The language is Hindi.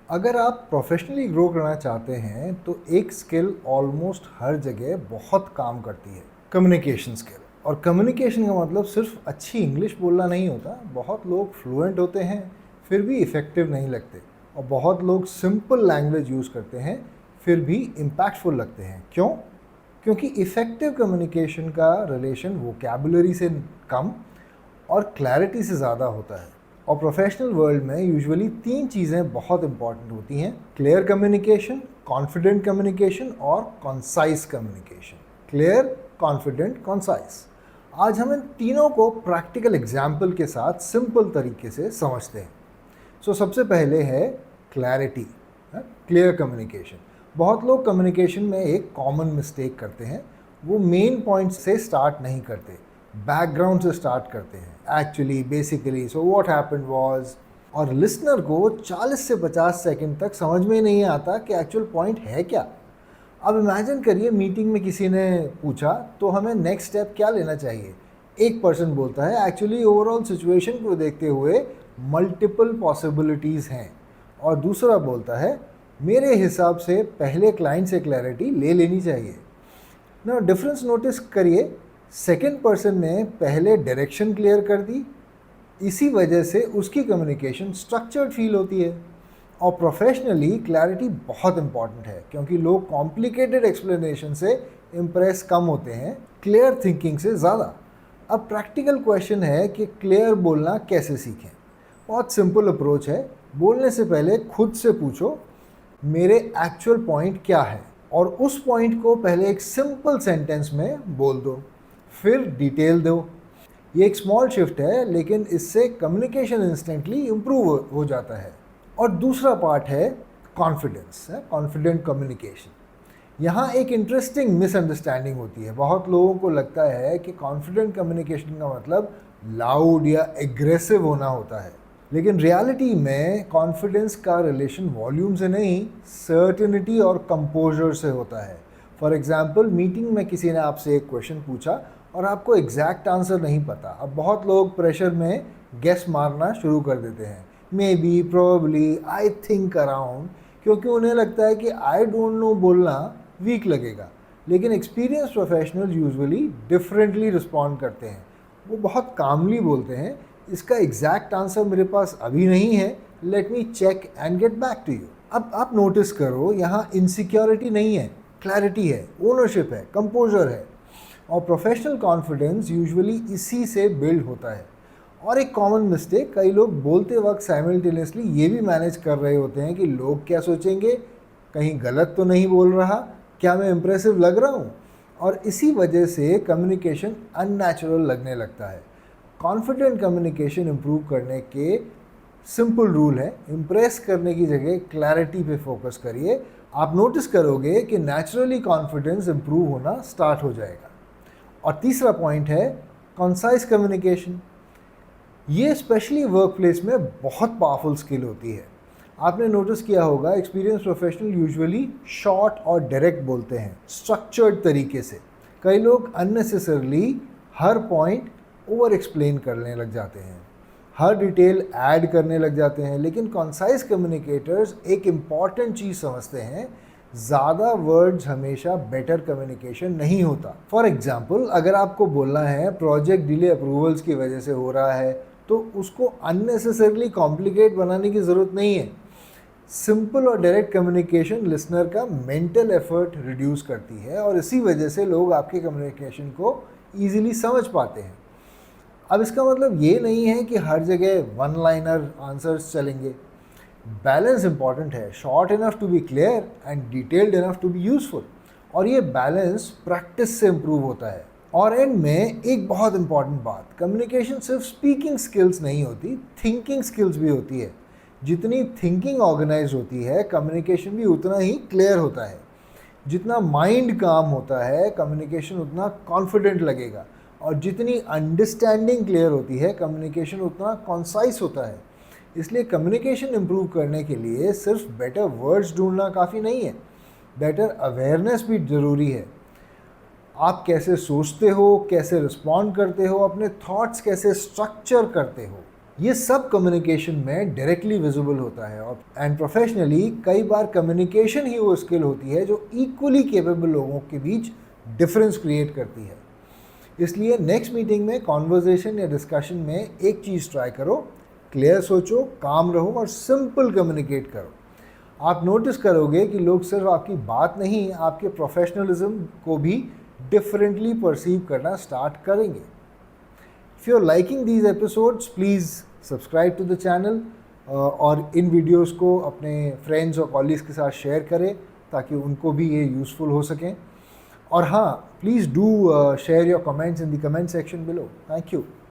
अगर आप प्रोफेशनली ग्रो करना चाहते हैं तो एक स्किल ऑलमोस्ट हर जगह बहुत काम करती है, कम्युनिकेशन स्किल। और कम्युनिकेशन का मतलब सिर्फ अच्छी इंग्लिश बोलना नहीं होता। बहुत लोग फ्लुएंट होते हैं फिर भी इफ़ेक्टिव नहीं लगते, और बहुत लोग सिंपल लैंग्वेज यूज़ करते हैं फिर भी इम्पैक्टफुल लगते हैं। क्यों? क्योंकि इफ़ेक्टिव कम्युनिकेशन का रिलेशन वोकैबुलरी से कम और क्लैरिटी से ज़्यादा होता है। और प्रोफेशनल वर्ल्ड में यूजुअली 3 चीज़ें बहुत इंपॉर्टेंट होती हैं: क्लियर कम्युनिकेशन, कॉन्फिडेंट कम्युनिकेशन और concise communication. Clear, confident, concise. आज हम इन तीनों को प्रैक्टिकल एग्जाम्पल के साथ सिंपल तरीके से समझते हैं। सबसे पहले है क्लैरिटी, क्लियर कम्युनिकेशन। बहुत लोग कम्युनिकेशन में एक कॉमन मिस्टेक करते हैं, वो मेन पॉइंट से स्टार्ट नहीं करते, बैकग्राउंड से स्टार्ट करते हैं। Actually, basically, so what happened was, और लिसनर को 40 से 50 सेकंड तक समझ में नहीं आता कि एक्चुअल पॉइंट है क्या। अब इमेजिन करिए, मीटिंग में किसी ने पूछा तो हमें नेक्स्ट स्टेप क्या लेना चाहिए। एक पर्सन बोलता है एक्चुअली ओवरऑल सिचुएशन को देखते हुए मल्टीपल पॉसिबिलिटीज़ हैं, और दूसरा बोलता है मेरे हिसाब से पहले क्लाइंट से क्लैरिटी ले लेनी चाहिए ना। डिफरेंस नोटिस करिए, सेकंड पर्सन ने पहले डायरेक्शन क्लियर कर दी, इसी वजह से उसकी कम्युनिकेशन स्ट्रक्चर्ड फील होती है। और प्रोफेशनली क्लैरिटी बहुत इंपॉर्टेंट है, क्योंकि लोग कॉम्प्लिकेटेड एक्सप्लेनेशन से इम्प्रेस कम होते हैं, क्लियर थिंकिंग से ज़्यादा। अब प्रैक्टिकल क्वेश्चन है कि क्लियर बोलना कैसे सीखें। बहुत सिंपल अप्रोच है। बोलने से पहले खुद से पूछो मेरे एक्चुअल पॉइंट क्या है, और उस पॉइंट को पहले एक सिंपल सेंटेंस में बोल दो, फिर डिटेल दो। ये एक स्मॉल शिफ्ट है, लेकिन इससे कम्युनिकेशन इंस्टेंटली इम्प्रूव हो जाता है। और दूसरा पार्ट है कॉन्फिडेंस, कॉन्फिडेंट कम्युनिकेशन। यहाँ एक इंटरेस्टिंग मिसअंडरस्टैंडिंग होती है। बहुत लोगों को लगता है कि कॉन्फिडेंट कम्युनिकेशन का मतलब लाउड या एग्रेसिव होना होता है, लेकिन रियलिटी में कॉन्फिडेंस का रिलेशन वॉल्यूम से नहीं, सर्टेनिटी और कंपोजर से होता है। फॉर एग्जांपल, मीटिंग में किसी ने आपसे एक क्वेश्चन पूछा और आपको एग्जैक्ट आंसर नहीं पता। अब बहुत लोग प्रेशर में गेस मारना शुरू कर देते हैं, may be, probably, I think, around, क्योंकि उन्हें लगता है कि आई डोंट नो बोलना वीक लगेगा। लेकिन experience professional usually differently respond करते हैं। वो बहुत कामली बोलते हैं, इसका एग्जैक्ट आंसर मेरे पास अभी नहीं है, let me check and get back to you. अब आप नोटिस करो, यहाँ इनसिक्योरिटी नहीं है, क्लैरिटी है, ओनरशिप है, कंपोजर है। और प्रोफेशनल कॉन्फिडेंस यूजुअली इसी से बिल्ड होता है। और एक कॉमन मिस्टेक, कई लोग बोलते वक्त साइमल्टेनियसली ये भी मैनेज कर रहे होते हैं कि लोग क्या सोचेंगे, कहीं गलत तो नहीं बोल रहा, क्या मैं इम्प्रेसिव लग रहा हूँ, और इसी वजह से कम्युनिकेशन अननेचुरल लगने लगता है। कॉन्फिडेंट कम्युनिकेशन इम्प्रूव करने के सिंपल रूल है, इम्प्रेस करने की जगह क्लैरिटी पे फोकस करिए। आप नोटिस करोगे कि नेचुरली कॉन्फिडेंस इम्प्रूव होना स्टार्ट हो जाएगा। और तीसरा पॉइंट है कॉन्साइज कम्युनिकेशन। ये स्पेशली वर्क प्लेस में बहुत पावरफुल स्किल होती है। आपने नोटिस किया होगा, एक्सपीरियंस प्रोफेशनल यूजुअली शॉर्ट और डायरेक्ट बोलते हैं, स्ट्रक्चर्ड तरीके से। कई लोग अननेसेसरली हर पॉइंट ओवर एक्सप्लेन करने लग जाते हैं, हर डिटेल ऐड करने लग जाते हैं। लेकिन कॉन्साइज कम्युनिकेटर्स एक इम्पॉर्टेंट चीज़ समझते हैं, ज़्यादा वर्ड्स हमेशा बेटर कम्युनिकेशन नहीं होता। फॉर एग्जाम्पल, अगर आपको बोलना है प्रोजेक्ट डिले अप्रूवल्स की वजह से हो रहा है, तो उसको अननेसेसरली कॉम्प्लिकेट बनाने की ज़रूरत नहीं है। सिंपल और डायरेक्ट कम्युनिकेशन लिसनर का मेंटल एफर्ट रिड्यूस करती है, और इसी वजह से लोग आपके कम्युनिकेशन को ईजिली समझ पाते हैं। अब इसका मतलब ये नहीं है कि हर जगह वन लाइनर आंसर्स चलेंगे। बैलेंस इंपॉर्टेंट है, short enough to be clear and detailed enough to be useful. और ये बैलेंस प्रैक्टिस से इम्प्रूव होता है। और एंड में एक बहुत इंपॉर्टेंट बात, कम्युनिकेशन सिर्फ स्पीकिंग स्किल्स नहीं होती, थिंकिंग स्किल्स भी होती है। जितनी थिंकिंग ऑर्गेनाइज होती है, कम्युनिकेशन भी उतना ही क्लियर होता है। जितना माइंड काम होता है, कम्युनिकेशन उतना कॉन्फिडेंट लगेगा। और जितनी अंडरस्टैंडिंग क्लियर होती है, कम्युनिकेशन उतना कॉन्साइज होता है। इसलिए कम्युनिकेशन इम्प्रूव करने के लिए सिर्फ बेटर वर्ड्स ढूंढना काफ़ी नहीं है, बेटर अवेयरनेस भी ज़रूरी है। आप कैसे सोचते हो, कैसे रिस्पॉन्ड करते हो, अपने थॉट्स कैसे स्ट्रक्चर करते हो, ये सब कम्युनिकेशन में डायरेक्टली विजिबल होता है। और एंड प्रोफेशनली कई बार कम्युनिकेशन ही वो स्किल होती है जो इक्वली केपेबल लोगों के बीच डिफरेंस क्रिएट करती है। इसलिए नेक्स्ट मीटिंग में कॉन्वर्जेशन या डिस्कशन में एक चीज़ ट्राई करो, क्लियर सोचो, काम रहो और सिंपल कम्युनिकेट करो। आप नोटिस करोगे कि लोग सिर्फ आपकी बात नहीं, आपके प्रोफेशनलिज्म को भी डिफरेंटली परसीव करना स्टार्ट करेंगे। If you are liking these episodes, please subscribe to the channel और इन वीडियोस को अपने फ्रेंड्स और कॉलीग्स के साथ शेयर करें ताकि उनको भी ये यूज़फुल हो सकें। और हाँ, please do share your comments in the comment section below. Thank you.